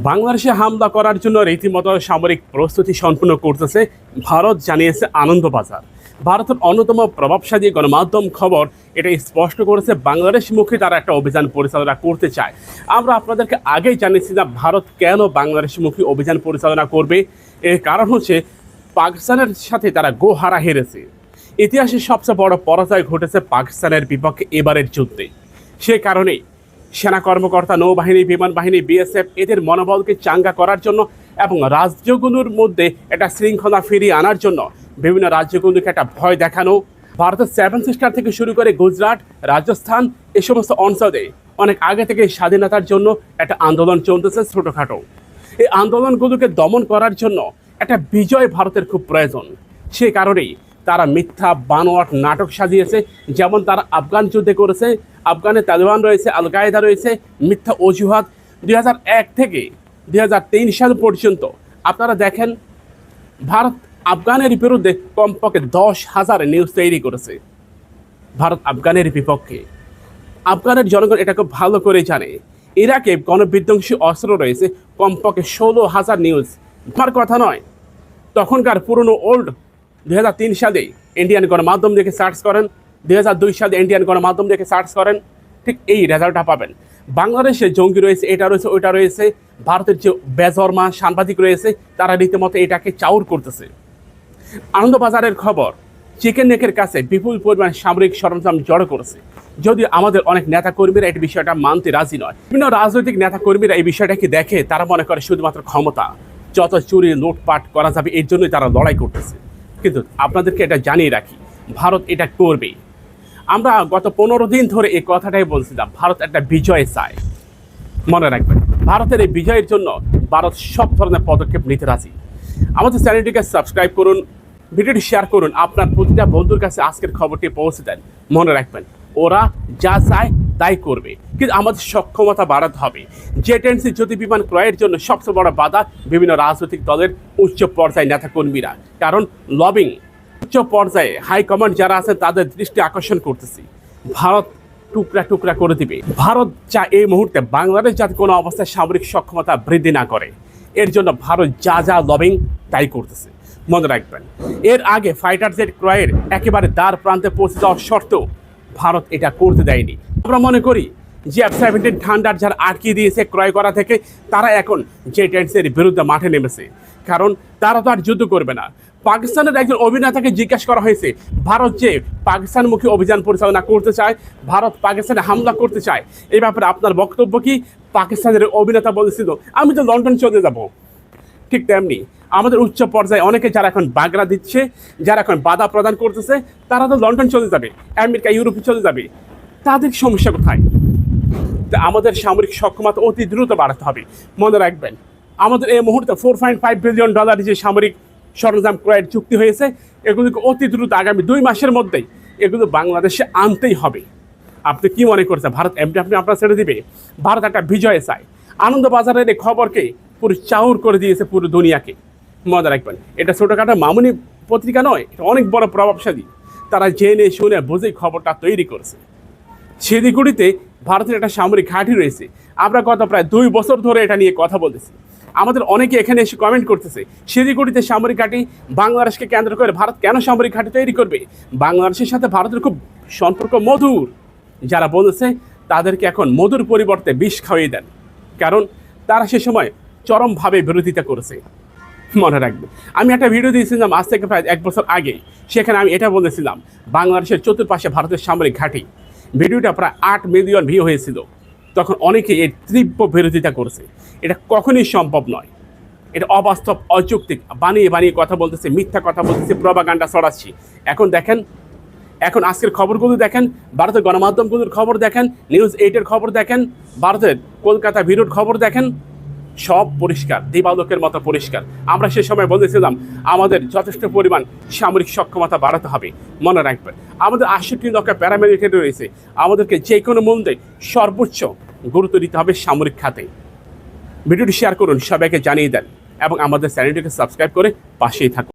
বাংলাদেশে হামলা করার জন্য রীতিমতো সামরিক প্রস্তুতি সম্পূর্ণ করতেছে ভারত, জানিয়েছে আনন্দবাজার। ভারতের অন্যতম প্রভাবশালী গণমাধ্যম খবর এটা স্পষ্ট করেছে বাংলাদেশমুখী তারা একটা অভিযান পরিচালনা করতে চায়। আমরা আপনাদেরকে আগেই জানিয়েছিলাম ভারত কেন বাংলাদেশমুখী অভিযান পরিচালনা করবে। এর কারণ হচ্ছে পাকিস্তানের সাথে তারা গোহারা হেরেছে। ইতিহাসে সবচেয়ে বড় পরাজয় ঘটেছে পাকিস্তানের বিপক্ষে এবারের যুদ্ধে। সে কারণেই সেনা কর্মকর্তা, নৌবাহিনী, বিমান বাহিনী, বিএসএফ এদের মনোবলকে চাঙ্গা করার জন্য এবং রাজ্যগুলোর মধ্যে একটা শৃঙ্খলা ফিরিয়ে আনার জন্য বিভিন্ন রাজ্যগুলোকে একটা ভয় দেখানো। ভারতের 7 সিস্টার থেকে শুরু করে গুজরাট, রাজস্থান এ সমস্ত অঞ্চলে অনেক আগে থেকে স্বাধীনতার জন্য একটা আন্দোলন চলতেছে ছোটোখাটো। এই আন্দোলনগুলোকে দমন করার জন্য একটা বিজয় ভারতের খুব প্রয়োজন। সে কারণেই তারা মিথ্যা বানোয়াট নাটক সাজিয়েছে। যেমন তারা আফগান যুদ্ধে করেছে, আফগানে তালেবান রয়েছে, আল কায়দা রয়েছে, মিথ্যা অজুহাত। 2001 থেকে 2003 সাল পর্যন্ত আপনারা দেখেন ভারত আফগানের বিরুদ্ধে কমপক্ষে 10,000 নিউজ তৈরি করেছে। ভারত আফগানের বিপক্ষে। আফগানের জনগণ এটা খুব ভালো করে জানে। ইরাকে গণবিধ্বংসী অস্ত্র রয়েছে কমপক্ষে 16,000 নিউজ। আমার কথা নয়, তখনকার পুরনো ওল্ড 2003 সালে ইন্ডিয়ান গণমাধ্যম দেখে সার্চ করেন, 2002 সালে ইন্ডিয়ান গণমাধ্যম দেখে সার্চ করেন, ঠিক এই রেজাল্টটা পাবেন। বাংলাদেশে জঙ্গি রয়েছে, এটা রয়েছে, ওইটা রয়েছে। ভারতের যে বেজরমা সাংবাদিক রয়েছে তারা রীতিমতো এটাকে চাউর করতেছে। আনন্দবাজারের খবর, চিকেন নেকের কাছে বিপুল পরিমাণ সামরিক সরঞ্জাম জড়ো করেছে। যদিও আমাদের অনেক নেতাকর্মীরা এই বিষয়টা মানতে রাজি নয়। বিভিন্ন রাজনৈতিক নেতাকর্মীরা এই বিষয়টাকে দেখে তারা মনে করে শুধুমাত্র ক্ষমতা, যত চুরি লুটপাট করা যাবে এর জন্যই তারা লড়াই করতেছে। কিন্তু আপনাদেরকে এটা জানিয়ে রাখি, ভারত এটা করবে। আমরা গত 15 দিন ধরে এই কথাটাই বলছিলাম, ভারত একটা বিজয় চায়। মনে রাখবেন, ভারতের এই বিজয়ের জন্য ভারত সব ধরনের পদক্ষেপ নিতে রাজি। আমাদের চ্যানেলটিকে সাবস্ক্রাইব করুন, ভিডিওটি শেয়ার করুন, আপনার প্রতিটা বন্ধুর কাছে আজকের খবরটি পৌঁছে দেন। মনে রাখবেন, ওরা যা চায় তাই করবে, কিন্তু আমাদের সক্ষমতা বাড়াতে হবে। জেট-10C জ্যোতি বিমান ক্রয়ের জন্য সবচেয়ে বড় বাধা বিভিন্ন রাজনৈতিক দলের উচ্চ পর্যায়ে নেতাকর্মীরা। কারণ লবিং, উচ্চ পর্যায়ে হাইকমান্ড যারা আছেন তাদের দৃষ্টি আকর্ষণ করতেছি। ভারত টুকরা টুকরা করে দিবে। ভারত যা এই মুহূর্তে বাংলাদেশ যাতে কোনো অবস্থায় সামরিক সক্ষমতা বৃদ্ধি না করে, এর জন্য ভারত যা যা লবিং তাই করতেছে। মনে রাখবেন, এর আগে ফাইটার জেট ক্রয়ের একেবারে দ্বার প্রান্তে পৌঁছে যাওয়ার সত্ত্বেও ভারত এটা করতে দেয়নি। আমরা মনে করি যে F-17 থান্ডার যারা আটকে দিয়েছে ক্রয় করা থেকে, তারা এখন জেট-10Cর বিরুদ্ধে মাঠে নেমেছে। কারণ তারা তো আর যুদ্ধ করবে না। পাকিস্তানের একজন অভিনেতাকে জিজ্ঞাসা করা হয়েছে, ভারত যে পাকিস্তানমুখী অভিযান পরিচালনা করতে চায়, ভারত পাকিস্তানে হামলা করতে চায়, এই ব্যাপারে আপনার বক্তব্য কি? পাকিস্তানের অভিনেতা বলেছিল, আমি তো লন্ডন চলে যাব। ঠিক তেমনি আমাদের উচ্চ পর্যায়ে অনেকে যারা এখন বাগড়া দিচ্ছে, যারা এখন বাধা প্রদান করতেছে, তারা তো লন্ডন চলে যাবে, আমেরিকা, ইউরোপে চলে যাবে। তাদের সমস্যা কোথায়? আমাদের সামরিক সক্ষমতা অতি দ্রুত বাড়াতে হবে। মনে রাখবেন, আমাদের এই মুহূর্তে $4.5 বিলিয়ন যে সামরিক সরঞ্জাম ক্রয়ের চুক্তি হয়েছে, এগুলোকে অতি দ্রুত আগামী 2 মাসের মধ্যেই এগুলো বাংলাদেশে আনতেই হবে। আপনি কি মনে করছেন ভারত এমনি আপনি আপনার ছেড়ে দিবে? ভারত একটা বিজয় চায়। আনন্দবাজারের এই খবরকে পুরো চাউর করে দিয়েছে পুরো দুনিয়াকে। মনে রাখবেন, এটা ছোটোখাটো মামুনি পত্রিকা নয়, এটা অনেক বড় প্রভাবশালী। তারা জেনে শুনে বুঝেই খবরটা তৈরি করেছে। শিলিগুড়িতে ভারতের একটা সামরিক ঘাঁটি রয়েছে। আমরা গত প্রায় 2 বছর ধরে এটা নিয়ে কথা বলতেছি। আমাদের অনেকে এখানে এসে কমেন্ট করতেছে, শিলিগুড়িতে সামরিক ঘাঁটি, বাংলাদেশকে কেন্দ্র করে ভারত কেন সামরিক ঘাঁটি তৈরি করবে? বাংলাদেশের সাথে ভারতের খুব সম্পর্ক মধুর। যারা বলেছে তাদেরকে এখন মধুর পরিবর্তে বিষ খাওয়িয়ে দেন, কারণ তারা সে সময় চরমভাবে বিরোধিতা করেছে। মনে রাখবে, আমি একটা ভিডিও দিয়েছিলাম আজ থেকে প্রায় 1 বছর আগে। সেখানে আমি এটা বলেছিলাম, বাংলাদেশের চতুর্পাশে ভারতের সামরিক ঘাঁটি। ভিডিওটা প্রায় 8 মিলিয়ন ভিউ হয়েছিল। তখন অনেকে এর তীব্র বিরোধিতা করেছে। এটা কখনই সম্ভব নয়, এটা অবাস্তব, অযৌক্তিক, বানিয়ে বানিয়ে কথা বলতেছে, মিথ্যা কথা বলতেছে, প্রপাগান্ডা ছড়াচ্ছি। এখন দেখেন, এখন আজকের খবরগুলো দেখেন, ভারতের গণমাধ্যমগুলোর খবর দেখেন, নিউজ 8-এর খবর দেখেন, ভারতের কলকাতা ব্যুরোর খবর দেখেন, সব পরিষ্কার, দিবালোকের মতো পরিষ্কার। আমরা সে সময় বলেছিলাম আমাদের যথেষ্ট পরিমাণ সামরিক সক্ষমতা বাড়াতে হবে। মনে রাখবেন, আমাদের 68 লক্ষ প্যারামিলিটারি রয়েছে। আমাদেরকে যে কোনো মূল্যে সর্বোচ্চ গুরুত্ব দিতে হবে সামরিক খাতে। ভিডিওটি শেয়ার করুন, সবাইকে জানিয়ে দেন এবং আমাদের চ্যানেলটিকে সাবস্ক্রাইব করে পাশেই থাকুন।